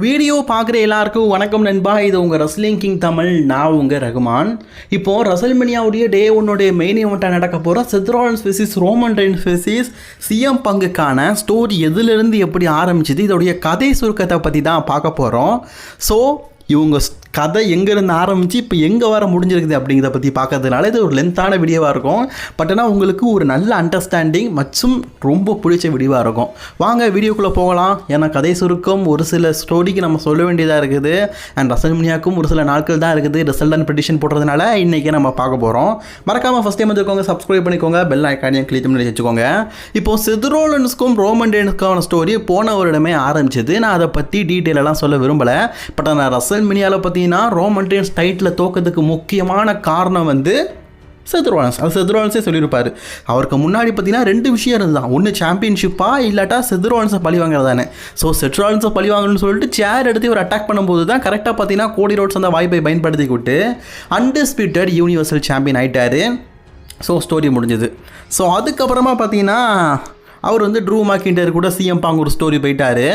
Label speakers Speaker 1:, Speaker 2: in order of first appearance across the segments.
Speaker 1: Video பார்க்குற எல்லாருக்கும் வணக்கம் நண்பா. இது உங்கள் ரஸ்லிங் கிங் தமிழ். நான் உங்கள் ரகுமான். இப்போது ரசல்மேனியாவுடைய டே ஒன்னுடைய மெயின் ஈவெண்ட்டாக நடக்க போகிற Seth Rollins versus Roman Reigns versus CM பங்குக்கான ஸ்டோரி எதுலேருந்து எப்படி ஆரம்பிச்சிது, இதோடைய கதை சுருக்கத்தை பற்றி தான் பார்க்க போகிறோம். ஸோ இவங்க கதை எங்கேருந்து ஆரம்பித்து இப்போ எங்கே வர முடிஞ்சிருக்குது அப்படிங்கிறத பற்றி பார்க்கறதுனால இது ஒரு லென்த்தான வீடியோவாக இருக்கும். பட் ஆனால் உங்களுக்கு ஒரு நல்ல அண்டர்ஸ்டாண்டிங் மற்றும் ரொம்ப பிடிச்ச வீடியோவாக இருக்கும். வாங்க வீடியோக்குள்ளே போகலாம். ஏன்னா கதை சுருக்கம் ஒரு சில ஸ்டோரிக்கு நம்ம சொல்ல வேண்டியதாக இருக்குது. அண்ட் ரசல்மேனியாவுக்கும் ஒரு சில நாட்கள் தான் இருக்குது. ரிசல்ட் அண்ட் ப்ரெடிக்ஷன் போடுறதுனால இன்றைக்கி நம்ம பார்க்க போகிறோம். மறக்காமல் ஃபஸ்ட் டைம் வந்துருக்கோங்க, சப்ஸ்கிரைப் பண்ணிக்கோங்க, பெல் ஐக்கானையும் கிளிக் பண்ணி வச்சுக்கோங்க. இப்போது செத் ராலின்ஸ்க்கும் ரோமன் ரெயின்ஸ்க்கான ஸ்டோரி போன வருடமே ஆரம்பிச்சது. நான் அதை பற்றி டீட்டெயிலெல்லாம் சொல்ல விரும்பலை. பட் நான் ரசல்மேனியாவில் பற்றி ரோமன் ரெயின்ஸ் டைட்டில் தோக்கிறதுக்கு முக்கியமான காரணம் வந்து செத் ராலின்ஸ். அது செத் ராலின்ஸே சொல்லியிருப்பார். அவருக்கு முன்னாடி பார்த்தீங்கன்னா ரெண்டு விஷயம் இருந்தது. ஒன்று சாம்பியன்ஷிப்பாக இல்லாட்டா செத் ராலின்ஸை பழி வாங்குறதானே. ஸோ செத் ராலின்ஸை பழி வாங்கணும்னு சொல்லிட்டு சேர் எடுத்து ஒரு அட்டாக் பண்ணும்போது தான் கரெக்டாக பார்த்தீங்கன்னா கோடி ரோட்ஸ் அந்த வாய்ப்பை பயன்படுத்திக்கிட்டு அன்டிஸ்பியூட்டட் யூனிவர்சல் சாம்பியன் ஆகிட்டார். ஸோ ஸ்டோரி முடிஞ்சது. ஸோ அதுக்கப்புறமா பார்த்தீங்கன்னா அவர் வந்து ட்ரூ மேக்கின்டர் கூட சிஎம் பாங்க ஒரு ஸ்டோரி போயிட்டார்.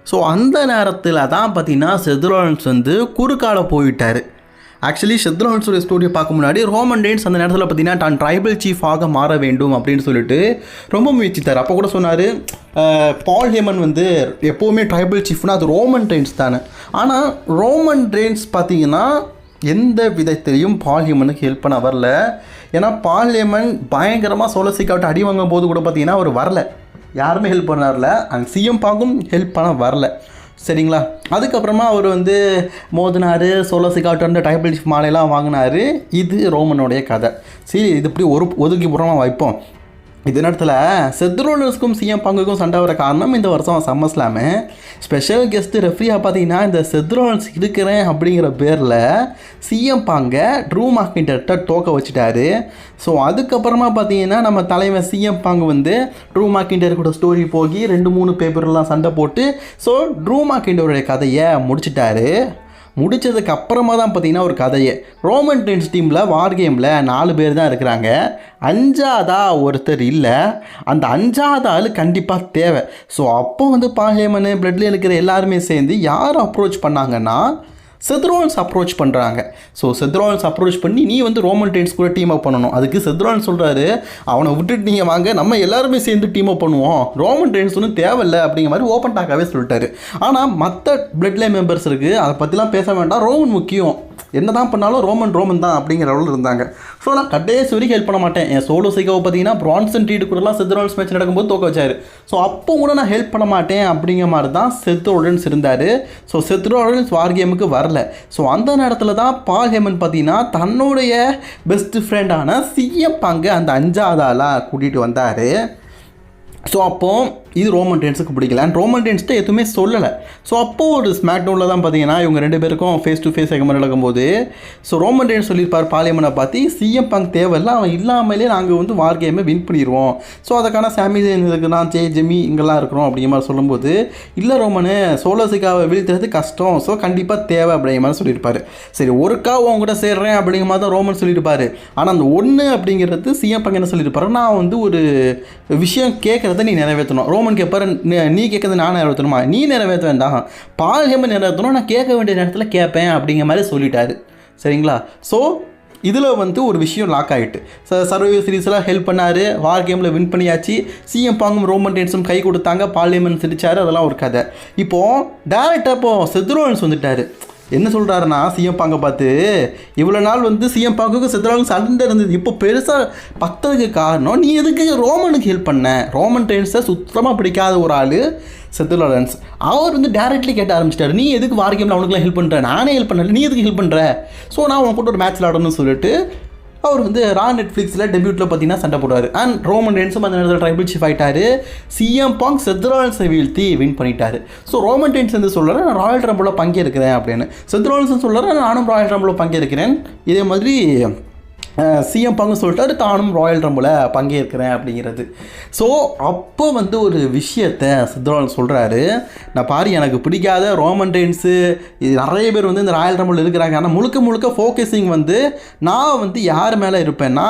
Speaker 1: ஸோ அந்த நேரத்தில் தான் பார்த்தீங்கன்னா செத் ராலின்ஸ் வந்து குறுக்கால போயிட்டார். ஆக்சுவலி செத் ராலின்ஸோட ஸ்டோரியை பார்க்க முன்னாடி ரோமன் ரெயின்ஸ் அந்த நேரத்தில் பார்த்தீங்கன்னா தான் ட்ரைபல் சீஃபாக மாற வேண்டும் அப்படின்னு சொல்லிட்டு ரொம்ப முயற்சித்தார். அப்போ கூட சொன்னார், பால் ஹேமன் வந்து எப்போவுமே ட்ரைபல் சீஃப்னா அது ரோமன் ரெயின்ஸ் தானே. ஆனால் ரோமன் ரெயின்ஸ் பார்த்தீங்கன்னா எந்த விதத்திலையும் பால் ஹேமனுக்கு ஹெல்ப் பண்ண வரல. ஏன்னா பால் ஹேமன் பயங்கரமாக சோலோசிக்காவிட்டு அடி வாங்கும் போது கூட பார்த்தீங்கன்னா அவர் வரல, யாருமே ஹெல்ப் பண்ணார்ல. அண்ட் சிஎம் பாங்கும் ஹெல்ப் பண்ண வரல, சரிங்களா. அதுக்கப்புறமா அவர் வந்து மோதினார், சோலோசிக்காவிட்டு வந்து டைபிள் மாலையெல்லாம் வாங்கினார். இது ரோமனுடைய கதை. சரி, இது இப்படி ஒதுக்கி புறமாக வைப்போம். இது நேரத்தில் செத் ராலின்ஸ்க்கும் சிஎம் பங்குக்கும் சண்டை வர காரணம் இந்த வருஷம் சம்மர் ஸ்லாமு ஸ்பெஷல் கெஸ்ட்டு ரெஃப்ரியாக பார்த்தீங்கன்னா இந்த செத் ராலின்ஸ் இருக்கிறேன் அப்படிங்கிற பேரில் சிஎம் பாங்கை ட்ரூ மேக்கின்டர்கிட்ட தோக்க வச்சுட்டாரு. ஸோ அதுக்கப்புறமா பார்த்தீங்கன்னா நம்ம தலைவன் சிஎம் பாங்கு வந்து ட்ரூ மேக்கின்டர் கூட ஸ்டோரி போகி 2-3 பேப்பர்லாம் சண்டை போட்டு ஸோ ட்ரூ மேக்கின்டருடைய கதையை முடிச்சிட்டாரு. முடித்ததுக்கு அப்புறமா தான் பார்த்தீங்கன்னா ஒரு கதையே. ரோமன் ரெயின்ஸ் டீமில் வார் கேமில் 4 பேர் தான் இருக்கிறாங்க. 5ஆவதா ஒருத்தர் இல்லை. அந்த 5ஆவது ஆள் கண்டிப்பாக தேவை. ஸோ அப்போ வந்து பால் ஹேமன் பிளட்ல இருக்கிற எல்லாருமே சேர்ந்து யார் அப்ரோச் பண்ணாங்கன்னா செத் ராலின்ஸ் அப்ரோச் பண்ணுறாங்க. ஸோ செத் ராலின்ஸ் அப்ரோச் பண்ணி நீ வந்து ரோமன் ரெயின்ஸ் கூட டீம் அப் பண்ணணும். அதுக்கு செத் ராலின்ஸ் சொல்கிறாரு, அவனை விட்டுட்டு நீங்கள் வாங்க, நம்ம எல்லாருமே சேர்ந்து டீம் அப் பண்ணுவோம், ரோமன் ரெயின்ஸ் ஒன்றும் தேவையில்லை அப்படிங்கிற மாதிரி ஓப்பன் டாக்காகவே சொல்லிட்டாரு. ஆனால் மற்ற பிளட் லைன் மெம்பர்ஸ் இருக்குது, அதை பற்றிலாம் பேச வேண்டாம், ரோமன் முக்கியம், என்ன தான் பண்ணாலும் ரோமன் தான் அப்படிங்கிற அளவில் இருந்தாங்க. ஸோ நான் கடைசி வரைக்கும் ஹெல்ப் பண்ண மாட்டேன். என் சோலோ சைக்காவை பார்த்தீங்கன்னா பிரான்சன் ரீடு கூடலாம் செத் ராலின்ஸ் மேட்ச் நடக்கும்போது தோக்க வச்சார். ஸோ அப்போ கூட நான் ஹெல்ப் பண்ண மாட்டேன் அப்படிங்கிற மாதிரி தான் செத் ராலின்ஸ் இருந்தார். ஸோ செத் ராலின்ஸ் வார் கேமுக்கு வரல. ஸோ அந்த நேரத்தில் தான் பால் ஹேமன் பார்த்தீங்கன்னா தன்னுடைய பெஸ்ட் ஃப்ரெண்டான சிஎம் பாங்க அந்த 5ஆவது ஆளாக கூட்டிகிட்டு வந்தார். ஸோ அப்போது இது ரோமன் ரெயின்ஸுக்கு பிடிக்கல. அண்ட் ரோமன் ரெயின்ஸ்ட்டு எதுவுமே சொல்லலை. ஸோ அப்போது ஒரு ஸ்மாக் டவுனில் தான் பார்த்தீங்கன்னா இவங்க 2 பேருக்கும் ஃபேஸ் டு ஃபேஸ் செகமெண்ட் நடக்கும்போது ஸோ ரோமன் ரெயின்ஸ் சொல்லியிருப்பார் பால் ஹேமனை பார்த்து, சிஎம் பங்க் தேவையில்லை, அவன் இல்லாமலே நாங்கள் வந்து வார் கேமை வின் பண்ணிடுவோம், ஸோ அதுக்கான சாமி இருக்குதான், ஜெமி இங்கெல்லாம் இருக்கிறோம் அப்படிங்கிற மாதிரி சொல்லும்போது, இல்லை ரோமனு சோலோசிக்காவை வீழ்த்துறது கஷ்டம், ஸோ கண்டிப்பாக தேவை அப்படிங்கிற மாதிரி சொல்லியிருப்பார். சரி, ஒருக்கா உன் கூட சேர்றேன் அப்படிங்கிற மாதிரி தான் ரோமன் சொல்லியிருப்பார். ஆனால் அந்த 1 அப்படிங்கிறது சிஎம் பங்க் என்ன சொல்லியிருப்பாரு, நான் வந்து ஒரு விஷயம் கேட்குறத நீ நிறைவேற்றணும். ரோமன் கேட்பாரு, நீ கேட்கறது நான் நிறைவேற்றணுமா, நீ நிறைவேற்ற வேண்டாம், பால் ஹேமன் நிறைவேற்றணும், நான் கேட்க வேண்டிய நேரத்தில் கேட்பேன் அப்படிங்கிற மாதிரி சொல்லிட்டாரு, சரிங்களா. ஸோ இதில் வந்து ஒரு விஷயம் லாக் ஆகிட்டு சர்வைவர் சீரீஸ்லாம் ஹெல்ப் பண்ணார், வார் கேமில் வின் பண்ணியாச்சு, சிஎம் பாங்கும் ரோமன் ரெயின்ஸும் கை கொடுத்தாங்க, பால் ஹேமன் சிரிச்சார், அதெல்லாம் ஒரு கதை. இப்போது டேரெக்டாக இப்போது செத் ராலின்ஸ் வந்துட்டார். என்ன சொல்கிறாருன்னா சிஎம் பாங்கை பார்த்து, இவ்வளோ நாள் வந்து சிஎம் பாங்குக்கு செத் ராலின்ஸ் சண்டை இருந்தது, இப்போ பெருசாக பத்ததுக்கு காரணம் நீ எதுக்கு ரோமனுக்கு ஹெல்ப் பண்ண, ரோமன் ரெயின்ஸை சுத்தமாக பிடிக்காத ஒரு ஆள் செத் ராலின்ஸ். அவர் வந்து டேரெக்ட்லி கேட்ட ஆரம்பிச்சிட்டாரு, நீ எதுக்கு வார் கேமில் அவனுக்குலாம் ஹெல்ப் பண்ணுற, நானே ஹெல்ப் பண்ணல, நீ எதுக்கு ஹெல்ப் பண்ணுற, ஸோ நான் அவன் கூட ஒரு மேட்ச் விளாடணும்னு சொல்லிட்டு அவர் வந்து ரா நெட்ஃப்ளிக்ஸில் டெபியூட்டில் பார்த்தீங்கன்னா சண்டை போடுவார். அண்ட் ரோமன் ரெயின்ஸும் அந்த நேரத்தில் ட்ரைபிள் சீஃப் ஆகிட்டார். சிஎம் பாங் செத் ராலின்ஸை வீழ்த்தி வின் பண்ணிட்டார். ஸோ ரோமன் ரெயின்ஸ் வந்து சொல்கிறேன், நான் ராயல் ரம்பிளில் பங்கேற்கிறேன் அப்படின்னு. செத் ராலின்ஸ் சொல்கிறேன், நானும் ராயல் ரம்பிளில் பங்கேற்கிறேன். இதே மாதிரி சிஎம் பங்கு சொல்லிட்டாரு, தானும் ராயல் ரம்பில் பங்கேற்கிறேன் அப்படிங்கிறது. ஸோ அப்போ வந்து ஒரு விஷயத்தை செத் ராலின்ஸ் சொல்கிறாரு, நான் பாரு எனக்கு பிடிக்காத ரோமன் ரெயின்ஸு இது நிறைய பேர் வந்து இந்த ராயல் ரம்பிள் இருக்கிறாங்க, ஆனால் முழுக்க ஃபோக்கஸிங் வந்து நான் வந்து யார் மேலே இருப்பேன்னா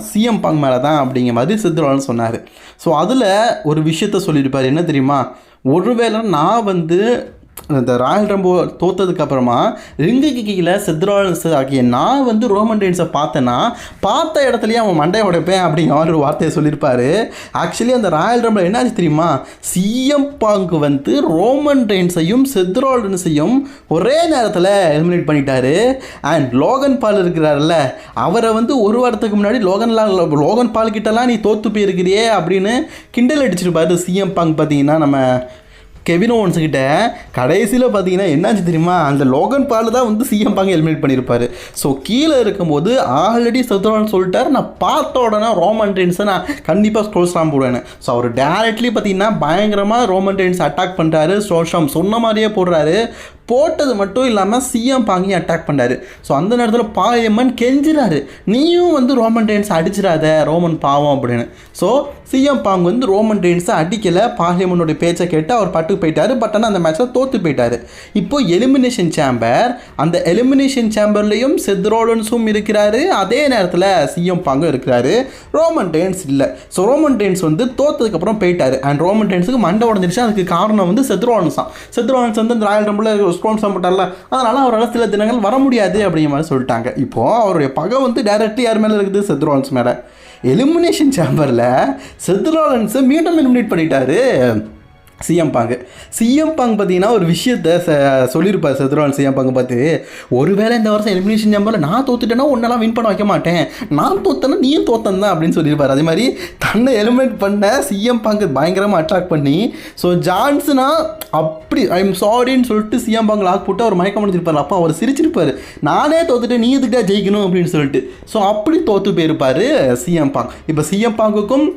Speaker 1: சிஎம் பங்க் மேலே தான் அப்படிங்கிற மாதிரி செத் ராலின்ஸ் சொன்னார். ஸோ அதில் ஒரு விஷயத்த சொல்லியிருப்பார், என்ன தெரியுமா, ஒருவேளை நான் வந்து இந்த ராயல் ரம்போ தோத்ததுக்கப்புறமா ரிங்குக்கு கீழே செத்ராலன்ஸ் ஆகிய நான் வந்து ரோமன் ரெயின்ஸை பார்த்தேன்னா பார்த்த இடத்துலையே அவன் மண்டையை உடைப்பேன் அப்படிங்கிற மாதிரி ஒரு வார்த்தையை சொல்லியிருப்பார். ஆக்சுவலி அந்த ராயல் ரம்பில் என்னாச்சு தெரியுமா, சிஎம் பாங்க் வந்து ரோமன் ரெயின்ஸையும் செத்ராலன்ஸையும் ஒரே நேரத்தில் எலிமினேட் பண்ணிட்டாரு. அண்ட் லோகன் பால் இருக்கிறார்ல, அவரை வந்து ஒரு வாரத்துக்கு முன்னாடி லோகன் பால் கிட்டலாம் நீ தோற்று போயிருக்கிறியே அப்படின்னு கிண்டல் அடிச்சிருப்பாரு சிஎம் பாங்க். பார்த்தீங்கன்னா நம்ம கெவின் ஓவன்ஸ் கிட்ட கடைசியில் பார்த்தீங்கன்னா என்னாச்சு தெரியுமா, அந்த லோகன் பால் தான் வந்து சிஎம் பாங்க எலிமினேட் பண்ணியிருப்பார். ஸோ கீழே இருக்கும்போது ஆல்ரெடி செத்ராலன்ஸ் சொல்லிட்டார், நான் பார்த்த உடனே ரோமன் ரெயின்ஸை நான் கண்டிப்பாக ஸ்டோல்ஸ்லாம் போடுவேன். ஸோ அவர் டேரக்ட்லி பார்த்தீங்கன்னா பயங்கரமாக ரோமன் ரெயின்ஸ் அட்டாக் பண்ணுறாரு. ஸ்டோல்ஸ்லாம் சொன்ன மாதிரியே போடுறாரு. போட்டது மட்டும் இல்லாமல் சிஎம் பாங்கையும் அட்டாக் பண்ணாரு. ஸோ அந்த நேரத்தில் பாயம்மன் கெஞ்சிறாரு, நீயும் வந்து ரோமன் ரெயின்ஸை அடிச்சிடாத, ரோமன் பாவம் அப்படின்னு. ஸோ சிஎம் பாங் வந்து ரோமன் ரெயின்ஸை அடிக்கலை. பாயம்மனுடைய பேச்சை கேட்டு அவர் பட்டு போயிட்டார். பட் ஆனால் அந்த மேட்ச்சில் தோற்று போயிட்டார். இப்போ எலிமினேஷன் சேம்பர், அந்த எலிமினேஷன் சேம்பர்லேயும் செத்ரோலன்ஸும் இருக்கிறாரு, அதே நேரத்தில் சிஎம் பாங்கும் இருக்கிறாரு. ரோமன் ரெயின்ஸ் இல்லை. ஸோ ரோமன் ரெயின்ஸ் வந்து தோற்றதுக்கப்புறம் போயிட்டார். அண்ட் ரோமன் ரெயின்ஸுக்கு மண்டை உடஞ்சிருச்சு. அதுக்கு காரணம் வந்து செத்ரோலன்ஸ் தான். செத்ரோலன்ஸ் வந்து இந்த ராயல் ரம்பில் ஸ்போன்சர் போட்டார்ல, அதனால் அவரால் சில தினங்கள் வர முடியாது அப்படிங்கிற மாதிரி சொல்லிட்டாங்க. இப்போது அவருடைய பகை வந்து டைரக்ட்லி யார் மேலே இருக்குது, செத்ரோலன்ஸ் மேலே. எலிமினேஷன் சேம்பரில் செத்ரோலன்ஸை மீண்டும் எலிமினேட் பண்ணிட்டாரு சிஎம் பாங்கு. சிஎம் பாங் பார்த்தீங்கன்னா ஒரு விஷயத்தை சொல்லியிருப்பார் செத்ராலன்ஸ் சிஎம் பாங்கு பார்த்து, ஒருவேளை இந்த வருஷம் எலிமினேஷன் சேம்பரில் நான் தோத்துட்டேன்னா ஒன்றெல்லாம் வின் பண்ண வைக்க மாட்டேன், நான் தோத்தேன்னா நீயும் தோத்தன் தான் அப்படின்னு சொல்லியிருப்பார். அதே மாதிரி தன்னை எலிமினேட் பண்ண சிஎம் பாங்கு பயங்கரமாக அட்ராக்ட் பண்ணி, ஸோ ஜான்சனா அப்படி ஐம் சாரின்னு சொல்லிட்டு சிஎம் பாங்கு லாக் போட்டு அவர் மயக்கம் முடிச்சிருப்பார். அப்போ அவர் சிரிச்சிருப்பார், நானே தோத்துட்டு நீ இதுக்கிட்டா ஜெயிக்கணும் அப்படின்னு சொல்லிட்டு. ஸோ அப்படி தோற்று போயிருப்பார் சிஎம் பாங். இப்போ சிஎம் பாங்குக்கும்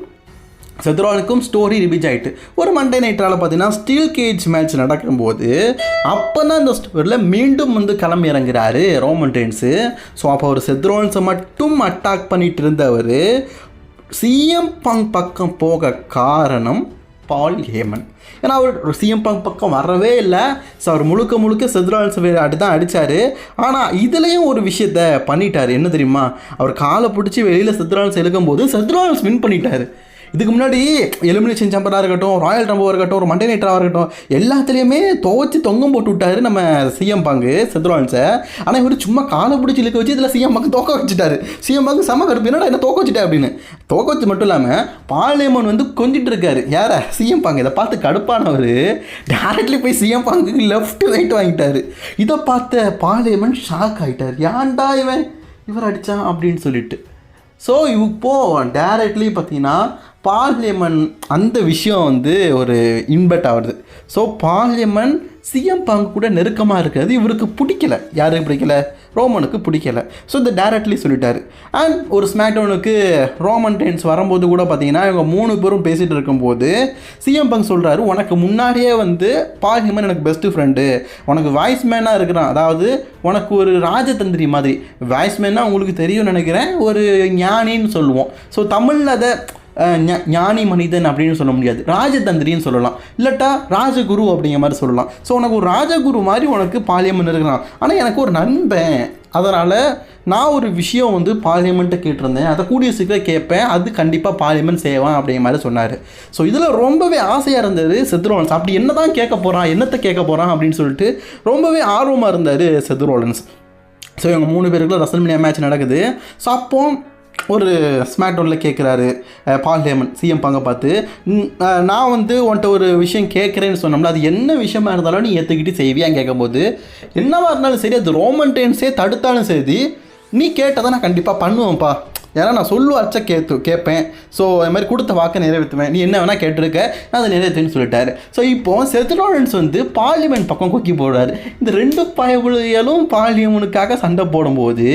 Speaker 1: செத்ராலுக்கும் ஸ்டோரி ரிபீட் ஆகிட்டு ஒரு மண்டே நைட்டால் பார்த்தீங்கன்னா ஸ்டீல் கேஜ் மேட்ச் நடக்கும்போது அப்போ தான் இந்த ஸ்டோரியில் மீண்டும் வந்து கிளம்பி இறங்குறாரு ரோமன் ரெயின்ஸு. ஸோ அப்போ அவர் செத்ராலன்ஸை மட்டும் அட்டாக் பண்ணிட்டு இருந்தவர் சிஎம் பாங் பக்கம் போக காரணம் பால் ஹேமன். ஏன்னா அவர் சிஎம் பாங் பக்கம் வரவே இல்லை. ஸோ அவர் முழுக்க செத்ராலன்ஸ் தான் அடித்தார். ஆனால் இதுலேயும் ஒரு விஷயத்த பண்ணிட்டார். என்ன தெரியுமா, அவர் காலை பிடிச்சி வெளியில் செத்ராலன்ஸ் இழுக்கும்போது செத்ராலன்ஸ் வின் பண்ணிட்டார். இதுக்கு முன்னாடி எலிமினேஷன் சேம்பராக இருக்கட்டும், ராயல் ரம்போவாக இருக்கட்டும், ஒரு மண்டே நைட்டராக இருக்கட்டும், எல்லாத்துலேயுமே துவச்சி தொங்கம் போட்டு விட்டாரு நம்ம சிஎம் பாங்கு செத்ராலன்ஸை. ஆனால் இவர் சும்மா காலை பிடிச்சி இழுக்க வச்சு இதில் சிஎம் பாங்கு தோக்க வச்சுட்டாரு. சிஎம் பாங்கு செம்ம கடுப்பு, என்னடா என்ன தோக்க வச்சுட்டேன் அப்படின்னு. தோக்க வச்சு மட்டும் இல்லாமல் பாலேமன் வந்து கொஞ்சிட்டு இருக்காரு. யாரை, சிஎம் பாங்கு. இதை பார்த்து கடுப்பானவர் டேரக்ட்லி போய் சிஎம் பாங்குக்கு லெஃப்ட் ரைட் வாங்கிட்டார். இதை பார்த்த பாலேமன் ஷாக் ஆகிட்டார், ஏன்டா இவர் அடித்தான் அப்படின்னு சொல்லிட்டு. ஸோ இப்போது டேரக்ட்லி பார்த்தீங்கன்னா பார்லிமென் அந்த விஷயம் வந்து ஒரு இன்பெட் ஆகுது. ஸோ பார்லிமென் சிஎம் பாங்கு கூட நெருக்கமாக இருக்கிறது இவருக்கு பிடிக்கல. யாருக்கு பிடிக்கல, ரோமனுக்கு பிடிக்கல. ஸோ இந்த டேரக்ட்லி சொல்லிட்டாரு. அண்ட் ஒரு ஸ்மாக்டவுனுக்கு ரோமன் ரெயின்ஸ் வரும்போது கூட பார்த்தீங்கன்னா இவங்க 3 பேரும் பேசிகிட்டு இருக்கும்போது சிஎம் பாங்க் சொல்கிறாரு, உனக்கு முன்னாடியே வந்து பார்லிமென் எனக்கு பெஸ்ட்டு ஃப்ரெண்டு, உனக்கு வாய்ஸ்மேனாக இருக்கிறான், அதாவது உனக்கு ஒரு ராஜதந்திரி மாதிரி. வாய்ஸ்மேனாக உங்களுக்கு தெரியும்னு நினைக்கிறேன், ஒரு ஞானின்னு சொல்லுவோம். ஸோ தமிழில் அதை ஞானி மனிதன் அப்படின்னு சொல்ல முடியாது, ராஜதந்திரின்னு சொல்லலாம், இல்லாட்டா ராஜகுரு அப்படிங்கிற மாதிரி சொல்லலாம். ஸோ உனக்கு ஒரு ராஜகுரு மாதிரி உனக்கு பார்லிமெண்ட் இருக்கிறான். ஆனால் எனக்கு ஒரு நண்பன், அதனால் நான் ஒரு விஷயம் வந்து பார்லிமெண்ட்டை கேட்டிருந்தேன், அதை கூடிய சீக்கிரம் கேட்பேன், அது கண்டிப்பாக பார்லிமெண்ட் செய்வான் அப்படிங்கிற மாதிரி சொன்னார். ஸோ இதில் ரொம்பவே ஆசையாக இருந்தது செத்ரோலன்ஸ். அப்படி என்ன தான் கேட்க போகிறான், என்னத்தை கேட்க போகிறான் அப்படின்னு சொல்லிட்டு ரொம்பவே ஆர்வமாக இருந்தார் செத்ரோலன்ஸ். ஸோ இவங்க 3 பேருக்குள்ள ரசல்மேனியா மேட்ச் நடக்குது. ஸோ அப்போ ஒரு ஸ்மாக்டவுனில் கேட்குறாரு பால் ஹேமன் சிஎம் பாங்கை பார்த்து, நான் வந்து உன்ட்ட ஒரு விஷயம் கேட்குறேன்னு சொன்னோம்ல, அது என்ன விஷயமா இருந்தாலும் நீ ஏற்றுக்கிட்டு செய்வியான்னு கேட்கும்போது, என்னவா இருந்தாலும் சரி, அது ரோமன் ரெயின்ஸே தடுத்தாலும் சரி, நீ கேட்டதை நான் கண்டிப்பாக பண்ணுவேன்ப்பா, ஏன்னா நான் சொல்லுவாச்சா கேட்பேன். ஸோ அது மாதிரி கொடுத்த வாக்கை நிறைவேற்றுவேன், நீ என்ன வேணால் கேட்டிருக்க, நான் அதை நிறைவேற்றுன்னு சொல்லிட்டாரு. ஸோ இப்போது செத்ராலன்ஸ் வந்து பார்லிமெண்ட் பக்கம் கொக்கி போடுறாரு. இந்த 2 பயல்களும் பார்லிமெண்ட்டுக்காக சண்டை போடும்போது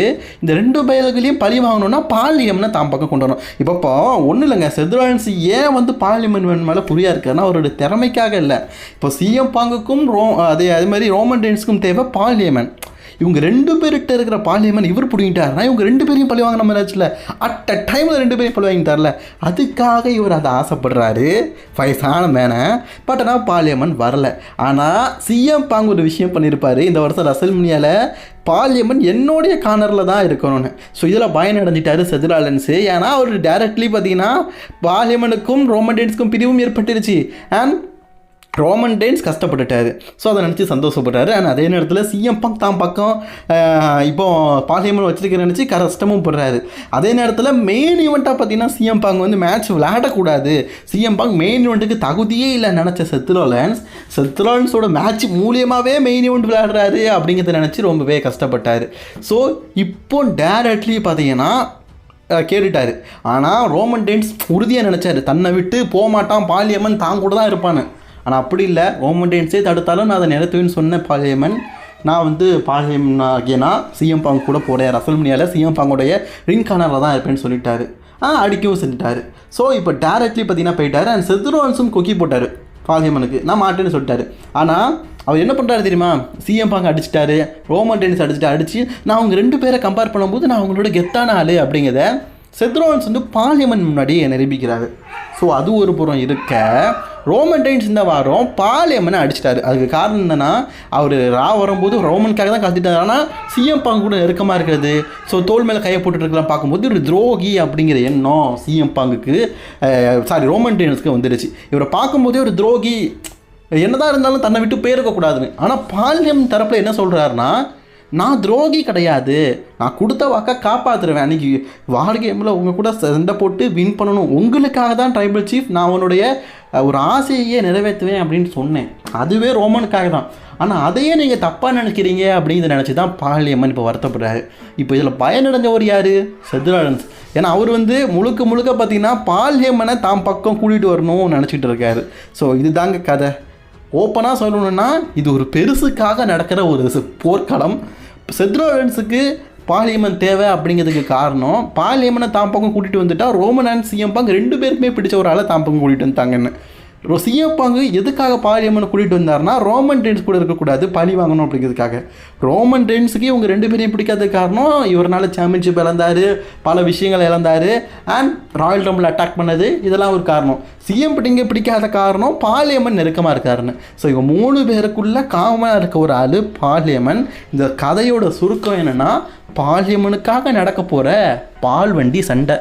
Speaker 1: இந்த 2 பயல்களையும் பழி வாங்கணும்னா பார்லிமெண்ட்டை தான் பக்கம் கொண்டு வரணும். இப்போ ஒன்றும் இல்லைங்க, செத்ராலன்ஸ் ஏன் வந்து பார்லிமெண்ட் மேலே புரியா இருக்காருன்னா அவரோட திறமைக்காக இல்லை. இப்போ சிஎம் பாங்குக்கும் அதே மாதிரி ரோமன் ரெயின்ஸுக்கும் தேவை பார்லிமெண்ட். இவங்க 2 பேர்கிட்ட இருக்கிற பார்லிமெண்ட் இவர் பிடிங்கிட்டாருன்னா இவங்க 2 பேரையும் பழி வாங்கின மேட்ச்சில் அட் அ டைமில் 2 பேரையும் பழி வாங்கிட்டார்ல, அதுக்காக இவர் அதை ஆசைப்படுறாரு வயசான மேனை. பட் ஆனால் பார்லிமெண்ட் வரல. ஆனால் சிஎம் பாங்கு ஒரு விஷயம் பண்ணியிருப்பார் இந்த வருஷம் ரசல்மேனியாவில், பார்லிமெண்ட் என்னுடைய கார்னரில் தான் இருக்கணும்னு. ஸோ இதில் பயன் அடைஞ்சிட்டாரு செத்ராலன்ஸு. ஏன்னா அவர் டேரக்ட்லி பார்த்தீங்கன்னா பார்லிமெண்ட்டுக்கும் ரோமன் ரெயின்ஸுக்கும் பிரிவும் ஏற்பட்டுருச்சு. அண்ட் ரோமன் ரெயின்ஸ் கஷ்டப்பட்டுட்டாரு. ஸோ அதை நினச்சி சந்தோஷப்பட்டாரு. அண்ட் அதே நேரத்தில் சிஎம் பங்க் தான் பக்கம் இப்போ பால் ஹேமன் வச்சிருக்கிற நினச்சி கஷ்டமும் படுறாரு. அதே நேரத்தில் மெயின் ஈவெண்ட்டாக பார்த்தீங்கன்னா சிஎம் பங்க் வந்து மேட்ச் விளையாடக்கூடாது, சிஎம் பங்க் மெயின் ஈவெண்ட்டுக்கு தகுதியே இல்லை நினச்ச செத்ரோலன்ஸோட மேட்ச் மூலியமாகவே மெயின் ஈவெண்ட் விளையாடுறாரு அப்படிங்கிறத நினச்சி ரொம்பவே கஷ்டப்பட்டார். ஸோ இப்போ டேரக்ட்லி பார்த்தீங்கன்னா கேட்டுட்டார். ஆனால் ரோமன் ரெயின்ஸ் உறுதியாக நினச்சார், தன்னை விட்டு போக மாட்டான், பால் ஹேமன் தான் கூட தான் இருப்பான்னு. ஆனால் அப்படி இல்லை, ரோமன் ரெயின்ஸே தடுத்தாலும் நான் அதை நிறுத்துவேன்னு சொன்னேன் பால் ஹேமன். நான் வந்து பால் ஹேமன் ஆகியனா சிஎம் பங்க் கூட போட ரசல்மனியாவில் சிஎம் பங்கோடைய ரிங் கார்னரில் தான் இருப்பேன்னு சொல்லிட்டாரு. அடிக்கவும் செஞ்சுட்டாரு. ஸோ இப்போ டேரக்ட்லி பார்த்தீங்கன்னா போயிட்டார். அண்ட் செத்ரோலன்ஸும் கொக்கி போட்டார் பால் ஹேமனுக்கு, நான் மாட்டேன்னு சொல்லிட்டாரு. ஆனால் அவர் என்ன பண்ணுறாரு தெரியுமா, சிஎம் பங்க் அடிச்சிட்டாரு, ரோமன் ரெயின்ஸ் அடிச்சு நான் அவங்க 2 பேரை கம்பேர் பண்ணும்போது நான் அவங்களோட கெத்தான ஆள் அப்படிங்கிறத செத்ரோலன்ஸ் வந்து பால் ஹேமன் முன்னாடி நிரூபிக்கிறாரு. ஸோ அது ஒரு புறம் இருக்க, ரோமன் ரெயின்ஸ் இந்த வாரம் பால் ஹேமனை அடிச்சிட்டாரு. அதுக்கு காரணம் என்னென்னா, அவர் வரும்போது ரோமனுக்காக தான் கற்றுட்டார். ஆனால் சிஎம் பங்க் கூட நெருக்கமாக இருக்கிறது, ஸோ தோல் மேலே கையை போட்டுருக்கலாம் பார்க்கும்போது ஒரு துரோகி அப்படிங்கிற எண்ணம் சிஎம் பங்குக்கு ரோமன் ரெயின்ஸ்க்கு வந்துடுச்சு. இவரை பார்க்கும்போதே ஒரு துரோகி, என்னதான் இருந்தாலும் தன்னை விட்டு போயிருக்கக்கூடாதுன்னு. ஆனால் பால் ஹேமன் தரப்பில் என்ன சொல்கிறாருன்னா, நான் துரோகி கிடையாது, நான் கொடுத்த வாக்கை காப்பாற்றுருவேன், அன்றைக்கி வார் கேமில் உங்கள் கூட சண்டை போட்டு வின் பண்ணணும், உங்களுக்காக தான் ட்ரைபல் சீஃப், நான் அவனுடைய ஒரு ஆசையே நிறைவேற்றுவேன் அப்படின்னு சொன்னேன், அதுவே ரோமனுக்காக தான். ஆனால் அதையே நீங்கள் தப்பாக நினைக்கிறீங்க அப்படிங்கிறத நினச்சி தான் பால் ஹேமன் இப்போ வருத்தப்படுறாரு. இப்போ இதில் பயனடைஞ்சவர் யார், செத்ரோலன்ஸ். ஏன்னா அவர் வந்து முழுக்க பார்த்திங்கன்னா பால் ஹேமனை தான் பக்கம் கூட்டிகிட்டு வரணும்னு நினச்சிட்டு இருக்காரு. ஸோ இதுதாங்க கதை. ஓப்பனாக சொல்லணுன்னா இது ஒரு பெருசுக்காக நடக்கிற ஒரு போர்க்களம். செத்ரோலன்ஸுக்கு பால் ஹேமன் தேவை அப்படிங்கிறதுக்கு காரணம், பால் ஹேமனை தான் பக்கம் கூட்டிகிட்டு வந்துட்டா ரோமன் அண்ட் சிஎம் பங்க் 2 பேருக்குமே பிடிச்ச ஒரு ஆளை தான் பக்கம் கூட்டிகிட்டு வந்துட்டாங்கன்னு. சிஎம் பங்க் எதுக்காக பால் ஹேமனை கூட்டிகிட்டு வந்தார்னா, ரோமன் ரெயின்ஸ் கூட இருக்கக்கூடாது, பழி வாங்கணும் அப்படிங்கிறதுக்காக. ரோமன் ரெயின்ஸுக்கு இவங்க 2 பேரையும் பிடிக்காத காரணம், இவரால் சாம்பியன்ஷிப் இழந்தார், பல விஷயங்கள் இழந்தார், அண்ட் ராயல் ரம்பிள் அட்டாக் பண்ணது, இதெல்லாம் ஒரு காரணம். சிஎம் பிடிக்காத காரணம் பால் ஹேமன் நெருக்கமாக இருக்காருன்னு. ஸோ இவங்க 3 பேருக்குள்ளே காமனாக இருக்க ஒரு ஆள் பால் ஹேமன். இந்த கதையோட சுருக்கம் என்னென்னா, பால் ஹேமனுக்காக நடக்க போகிற பால் வண்டி சண்டை.